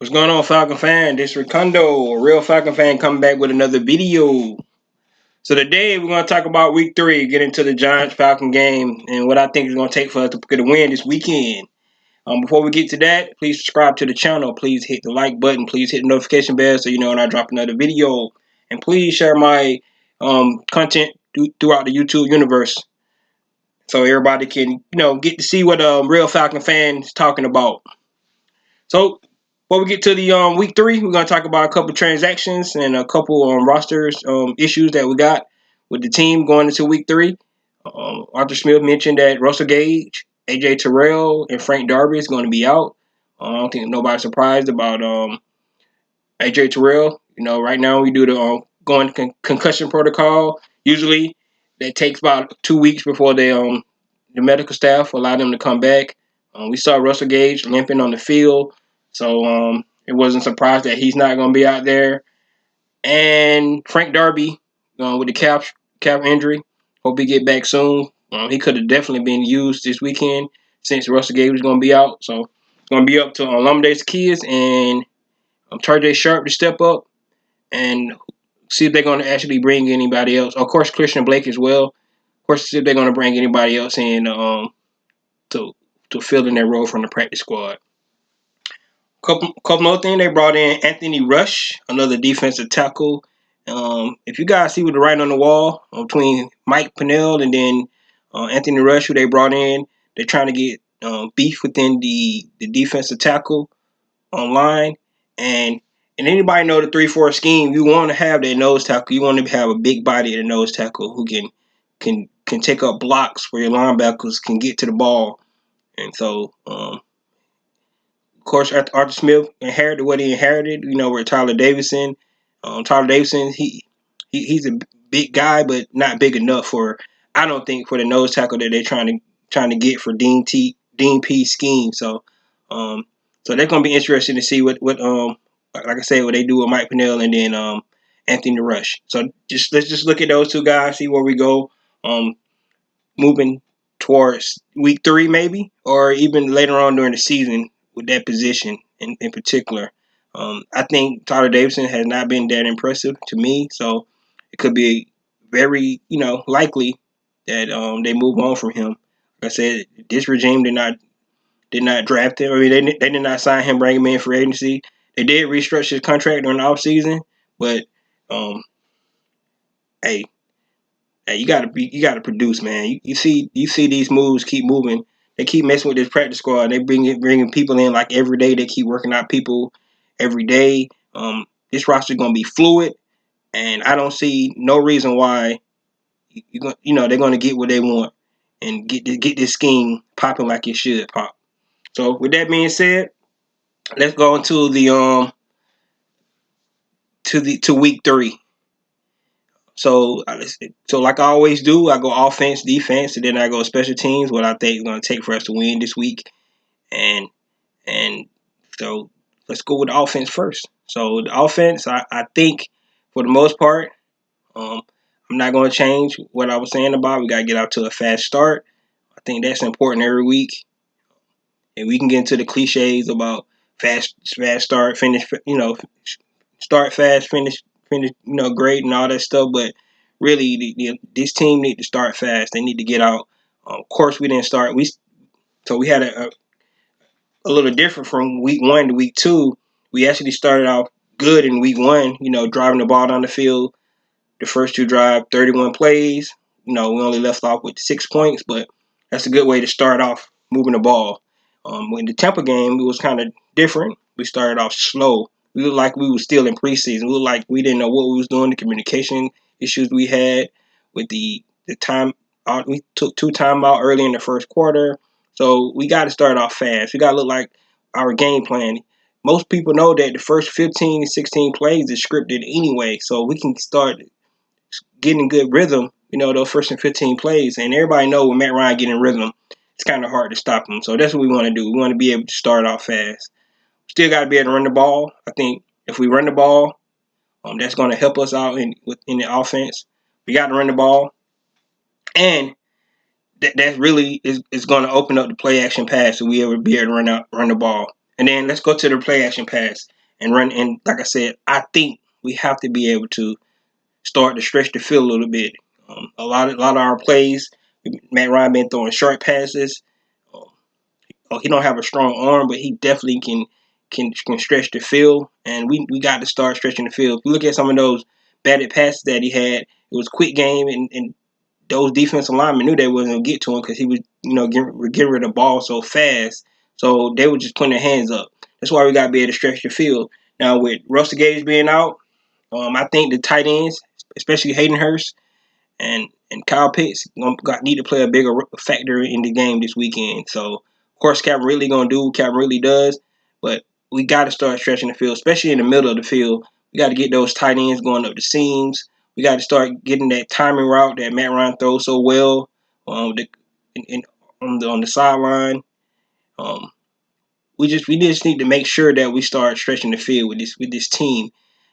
What's going on, Falcon fan? This is Ricondo, a real Falcon fan, coming back with another video. So today we're going to talk about Week 3, get into the Giants-Falcon game, and what I think it's going to take for us to get a win this weekend. Before we get to that, please subscribe to the channel. Please hit the like button. Please hit the notification bell so you know when I drop another video. And please share my content throughout the YouTube universe so everybody can, get to see what a real Falcon fan is talking about. So before we get to the week 3, we're gonna talk about a couple transactions and a couple rosters issues that we got with the team going into week 3. Arthur Smith mentioned that Russell Gage, AJ Terrell, and Frank Darby is going to be out. I don't think nobody's surprised about AJ Terrell. Right now we do the going concussion protocol. Usually that takes about 2 weeks before the medical staff allow them to come back. We saw Russell Gage limping on the field, so it wasn't surprised that he's not going to be out there. And Frank Darby with the calf injury, hope he get back soon. He could have definitely been used this weekend since Russell Gage was going to be out. So it's going to be up to Olumide Zaccheaus and Tajaé Sharpe to step up and see if they're going to actually bring anybody else. Of course, Christian Blake as well. Of course, see if they're going to bring anybody else in to fill in their role from the practice squad. Couple more things, they brought in Anthony Rush, another defensive tackle. If you guys see with the writing on the wall between Mike Pennel and then Anthony Rush, who they brought in, they're trying to get beef within the defensive tackle online. And anybody know the 3-4 scheme, you want to have that nose tackle. You want to have a big body at a nose tackle who can take up blocks where your linebackers can get to the ball. And so, of course, Arthur Smith inherited what he inherited. Where Tyler Davidson, he's a big guy, but not big enough for, I don't think, for the nose tackle that they're trying to get for Dean P scheme. So, so they're gonna be interested to see what like I said, what they do with Mike Pennel and then Anthony Rush. So let's just look at those two guys, see where we go. Moving towards week 3 maybe, or even later on during the season with that position in particular. I think Tyler Davidson has not been that impressive to me, so it could be very, likely that they move on from him. Like I said, this regime did not draft him. I mean, they did not sign him, bring him in for agency. They did restructure his contract during the offseason, but hey, you gotta produce, man. You see these moves keep moving. They keep messing with this practice squad. They bringing people in like every day. They keep working out people every day. This roster is gonna be fluid, and I don't see no reason why they're gonna get what they want and get this scheme popping like it should pop. So with that being said, let's go into the to week 3. So like I always do, I go offense, defense, and then I go special teams. What I think is going to take for us to win this week, and and so let's go with the offense first. So the offense, I think for the most part, um, I'm not going to change what I was saying about. We got to get out to a fast start. I think that's important every week, and we can get into the cliches about fast start, finish. Start fast, finish, great and all that stuff. But really, this team need to start fast. They need to get out. Of course, we didn't start. We had a little different from week 1 to week 2. We actually started off good in week 1. Driving the ball down the field. The first 2 drive, 31 plays. We only left off with 6 points, but that's a good way to start off moving the ball. In the Tampa game, it was kind of different. We started off slow. We looked like we were still in preseason. We looked like we didn't know what we was doing. The communication issues we had with the time. We took 2 timeout early in the first quarter. So we got to start off fast. We got to look like our game plan. Most people know that the first 15 to 16 plays is scripted anyway. So we can start getting good rhythm, those first and 15 plays. And everybody know when Matt Ryan getting rhythm, it's kind of hard to stop him. So that's what we want to do. We want to be able to start off fast. Still got to be able to run the ball. I think if we run the ball, that's going to help us out in the offense. We got to run the ball. And that really is going to open up the play action pass so we ever be able to run the ball. And then let's go to the play action pass and run. And like I said, I think we have to be able to start to stretch the field a little bit. A lot of our plays, Matt Ryan been throwing short passes. Um, he don't have a strong arm, but he definitely can stretch the field, and we got to start stretching the field. If you look at some of those batted passes that he had, it was quick game, and those defensive linemen knew they wasn't gonna get to him because he was getting rid of the ball so fast. So they were just putting their hands up. That's why we got to be able to stretch the field. Now with Russell Gage being out, I think the tight ends, especially Hayden Hurst, and Kyle Pitts need to play a bigger factor in the game this weekend. So of course Cap really gonna do what Cap really does, but we got to start stretching the field, especially in the middle of the field. We got to get those tight ends going up the seams. We got to start getting that timing route that Matt Ryan throws so well on the sideline. Um, we just need to make sure that we start stretching the field with this team.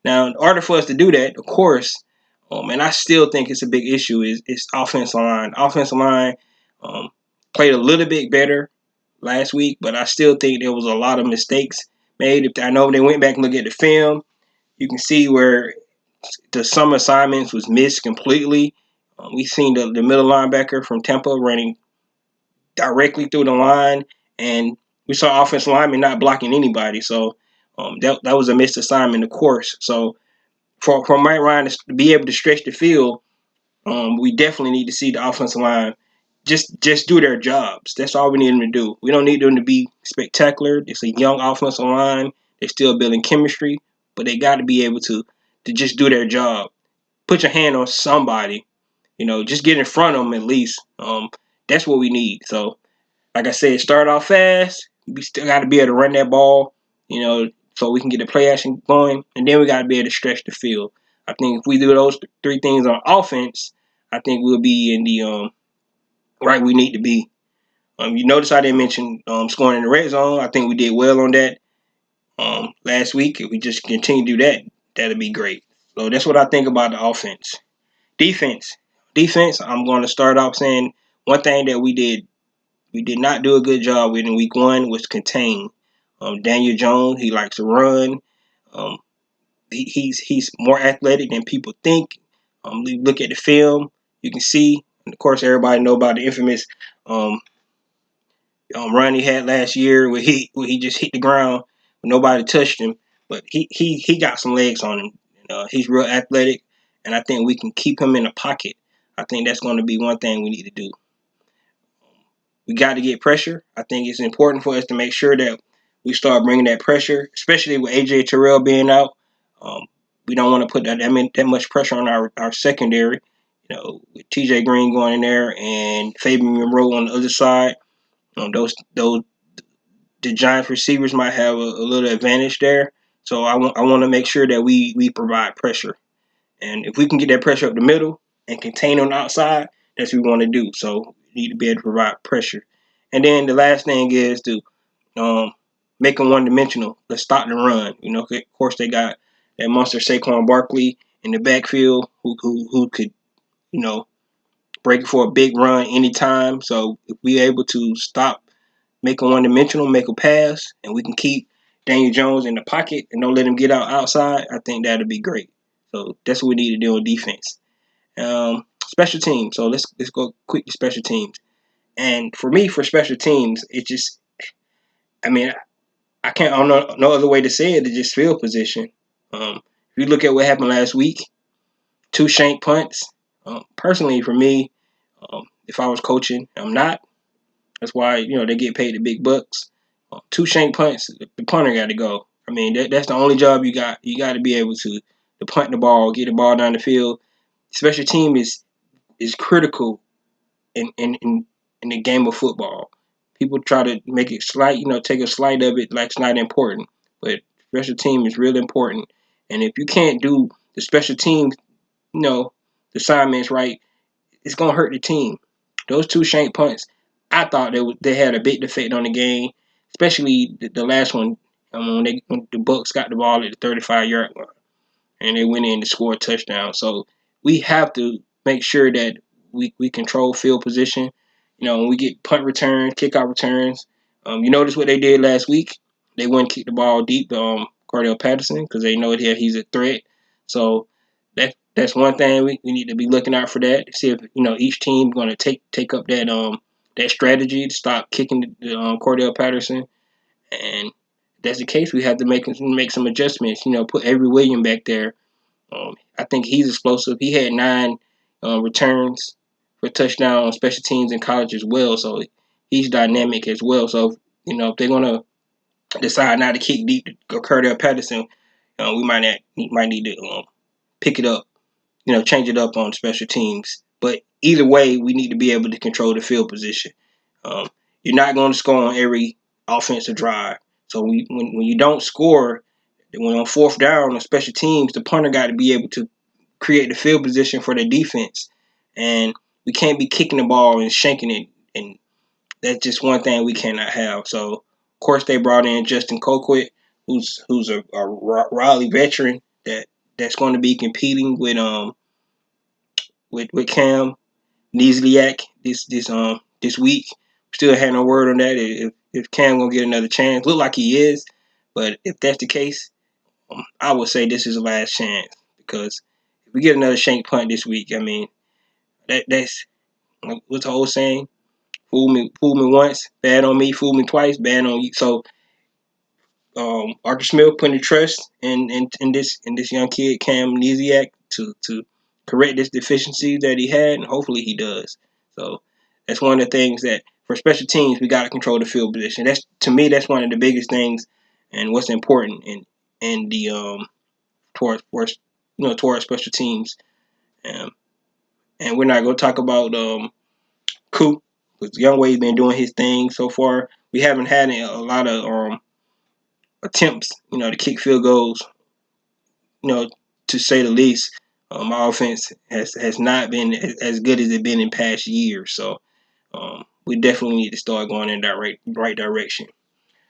Now, in order for us to do that, of course, and I still think it's a big issue is offensive line. Offensive line um, played a little bit better last week, but I still think there was a lot of mistakes made. If I know they went back and look at the film, you can see where some assignments was missed completely. We've seen the middle linebacker from Tampa running directly through the line, and we saw offensive linemen not blocking anybody. So that was a missed assignment, of course. So for Mike Ryan to be able to stretch the field, we definitely need to see the offensive line just do their jobs. That's all we need them to do. We don't need them to be spectacular. It's a young offensive line. They're still building chemistry, but they got to be able to just do their job. Put your hand on somebody. Just get in front of them at least. That's what we need. So like I said, start off fast. We still got to be able to run that ball, so we can get the play action going, and then we got to be able to stretch the field. I think if we do those three things on offense, I think we'll be in the right we need to be. You notice I didn't mention scoring in the red zone. I think we did well on that last week. If we just continue to do that, that'd be great. So that's what I think about the offense. Defense. Defense, I'm going to start off saying one thing that we did not do a good job with in week one was contain. Daniel Jones, he likes to run. Um, he's more athletic than people think. You look at the film, you can see. And of course, everybody know about the infamous um, run he had last year where he just hit the ground, nobody touched him. But he got some legs on him. He's real athletic, and I think we can keep him in the pocket. I think that's going to be one thing we need to do. We got to get pressure. I think it's important for us to make sure that we start bringing that pressure, especially with AJ Terrell being out. Um, we don't want to put that much pressure on our secondary. With TJ Green going in there and Fabian Monroe on the other side, those the Giants receivers might have a little advantage there. So I want to make sure that we provide pressure, and if we can get that pressure up the middle and contain on the outside, that's what we want to do. So we need to be able to provide pressure. And then the last thing is to make them one dimensional. Let's stop the run. Of course they got that monster Saquon Barkley in the backfield who could you know break for a big run anytime. So if we able to stop, make them one dimensional, make a pass, and we can keep Daniel Jones in the pocket and don't let him get outside, I think that'd be great. So that's what we need to do on defense. Special teams. So let's go quick to special teams. And for me, for special teams, it just, I mean, I can't, I don't know no other way to say it. It's just field position. If you look at what happened last week, two shank punts. Personally, for me, if I was coaching, I'm not. That's why they get paid the big bucks. Two shank punts, the punter got to go. I mean, that's the only job you got. You got to be able to punt the ball, get the ball down the field. Special team is critical in the game of football. People try to make it slight, take a slight of it like it's not important. But special team is real important. And if you can't do the special team, the assignments right, it's gonna hurt the team. Those two shank punts, I thought they had a big effect on the game, especially the last one when the Bucks got the ball at the 35-yard line and they went in to score a touchdown. So we have to make sure that we control field position. When we get punt returns, kickoff returns. You notice what they did last week. they wouldn't kick the ball deep to Cordell Patterson because they know that he's a threat. So that's one thing we need to be looking out for that. See if each team going to take up that strategy to stop kicking the Cordell Patterson. And if that's the case, we have to make some adjustments. Put Avery Williams back there. I think he's explosive. He had 9 returns for touchdown on special teams in college as well. So he's dynamic as well. So if they're gonna decide not to kick deep to Cordell Patterson, we might need to pick it up, change it up on special teams. But either way, we need to be able to control the field position. Um, you're not going to score on every offensive drive. So when you don't score, when on fourth down on special teams, the punter got to be able to create the field position for the defense. And we can't be kicking the ball and shanking it. And that's just one thing we cannot have. So, of course, they brought in Justin Colquitt, who's a Raleigh veteran that's going to be competing with Cam Niziak this week. Still had no word on that if Cam gonna get another chance. Look like he is, but if that's the case, I would say this is the last chance because if we get another shank punt this week, I mean that's what's the whole saying? Fool me once, bad on me. Fool me twice, bad on you. So Arthur Smith putting the trust in this young kid Cam Niziak to correct this deficiency that he had, and hopefully he does. So that's one of the things that for special teams we got to control the field position. That's to me that's one of the biggest things, and what's important in the towards special teams. Um, and we're not going to talk about Coop because Young Wade's been doing his thing so far. We haven't had a lot of attempts, to kick field goals, to say the least. My offense has not been as good as it been in past years. So we definitely need to start going in that right direction.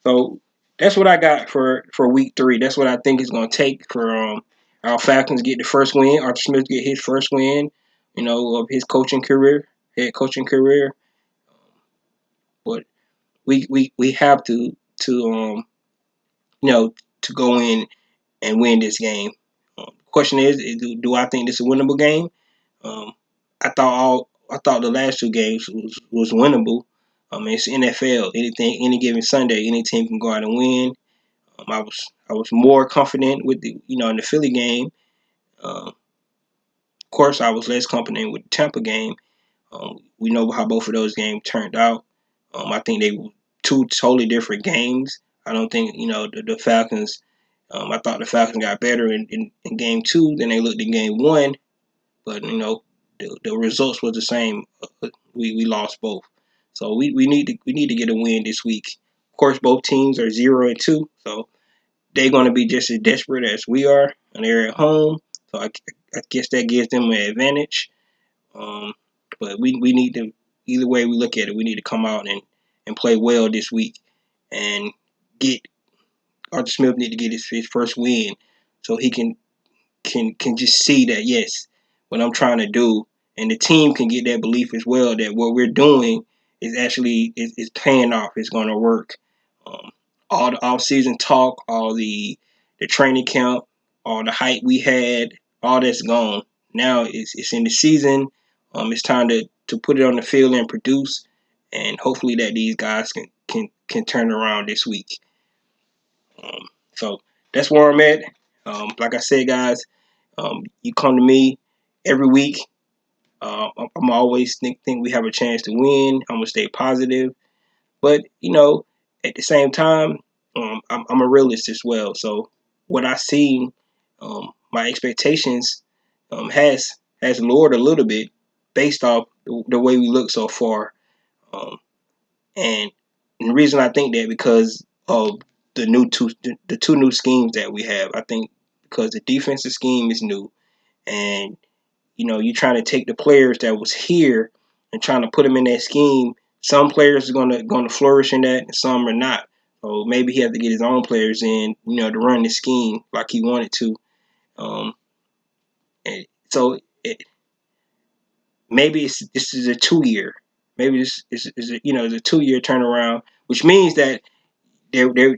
So that's what I got for week 3. That's what I think it's going to take for our Falcons to get the first win. Arthur Smith get his first win, of his head coaching career. But we have to go in and win this game. Question is, do I think this is a winnable game? Um, I thought the last 2 games was winnable. It's NFL. Any given Sunday, any team can go out and win. I was more confident with in the Philly game. Of course, I was less confident with the Tampa game. We know how both of those games turned out. I think they were 2 totally different games. I don't think the Falcons. I thought the Falcons got better in game 2 than they looked in game 1, but the results were the same. We lost both, so we need to get a win this week. Of course, both teams are 0-2, so they're going to be just as desperate as we are, and they're at home. So I guess that gives them an advantage. Um, but we need to, either way we look at it, we need to come out and play well this week and get Arthur Smith need to get his first win so he can just see that yes, what I'm trying to do, and the team can get that belief as well that what we're doing is actually is paying off. It's going to work. Um, all the off season talk, all the training camp, all the hype we had, all that's gone. Now it's in the season. It's time to put it on the field and produce, and hopefully that these guys can turn around this week. So that's where I'm at. Like I said, guys, you come to me every week. I'm always think we have a chance to win. I'm gonna stay positive, but at the same time, I'm a realist as well. So what I see, my expectations has lowered a little bit based off the way we look so far. Um, and the reason I think that because of the 2 new schemes that we have. I think because the defensive scheme is new, and you're trying to take the players that was here and trying to put them in that scheme. Some players are gonna flourish in that, and some are not. So maybe he had to get his own players in, to run the scheme like he wanted to. Um, and so maybe this is a 2-year. Maybe this is a 2-year turnaround, which means that they're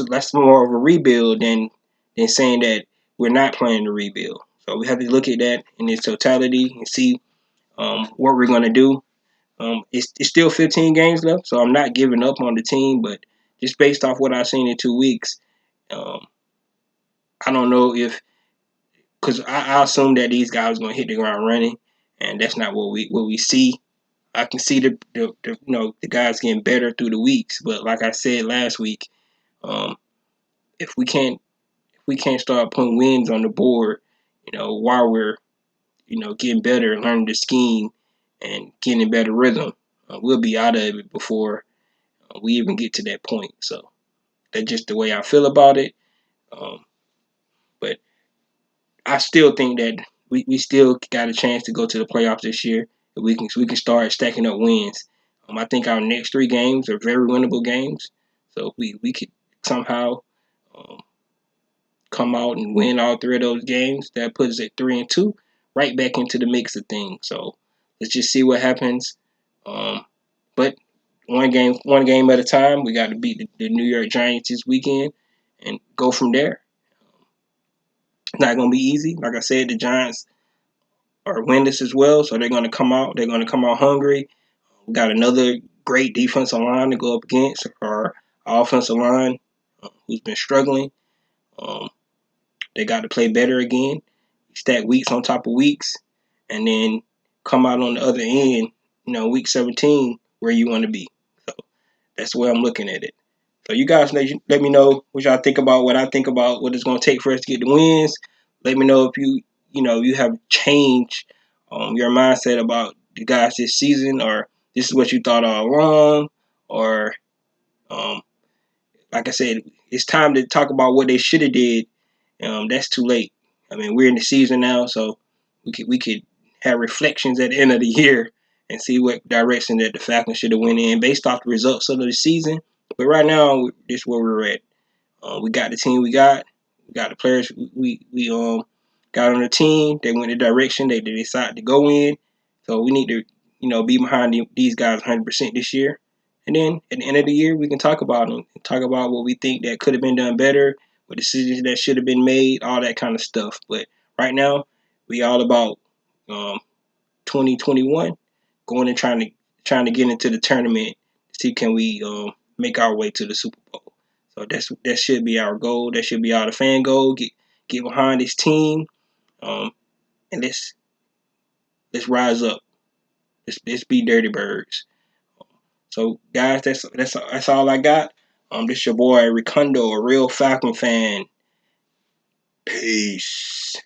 that's more of a rebuild than saying that we're not planning to rebuild. So we have to look at that in its totality and see what we're going to do. It's still 15 games left, so I'm not giving up on the team, but just based off what I've seen in 2 weeks, um, I don't know if because I assume that these guys are going to hit the ground running, and that's not what we see. I can see the guys getting better through the weeks, but like I said last week, um, if we can't start putting wins on the board, while we're getting better, learning the scheme, and getting a better rhythm, we'll be out of it before we even get to that point. So that's just the way I feel about it. Um, but I still think that we still got a chance to go to the playoffs this year. We can start stacking up wins. I think our next 3 games are very winnable games. So if we could somehow um, come out and win all 3 of those games, that puts us at 3-2, right back into the mix of things. So let's just see what happens. But one game at a time. We got to beat the New York Giants this weekend and go from there. It's not going to be easy. Like I said, the Giants are winless as well, so they're going to come out. They're going to come out hungry. We got another great defensive line to go up against our offensive line, who's been struggling. Um, they got to play better again, stack weeks on top of weeks, and then come out on the other end, week 17, where you want to be. So that's the way I'm looking at it. So you guys let me know what y'all think about what I think about what it's going to take for us to get the wins. Let me know if you have changed your mindset about the guys this season, or this is what you thought all along, or um, like I said, it's time to talk about what they should have did. That's too late. I mean, we're in the season now, so we could have reflections at the end of the year and see what direction that the Falcons should have went in based off the results of the season. But right now, this is where we're at. We got the team we got. We got the players we got on the team. They went the direction they decided to go in. So we need to be behind these guys 100% this year. And then at the end of the year, we can talk about them. Talk about what we think that could have been done better, what decisions that should have been made, all that kind of stuff. But right now, we all about um, 2021 going and trying to get into the tournament. See can we make our way to the Super Bowl. So that should be our goal. That should be our fan goal. Get behind this team, and let's rise up. Let's be Dirty Birds. So guys, that's all I got. This your boy Ricundo, a real Falcon fan. Peace.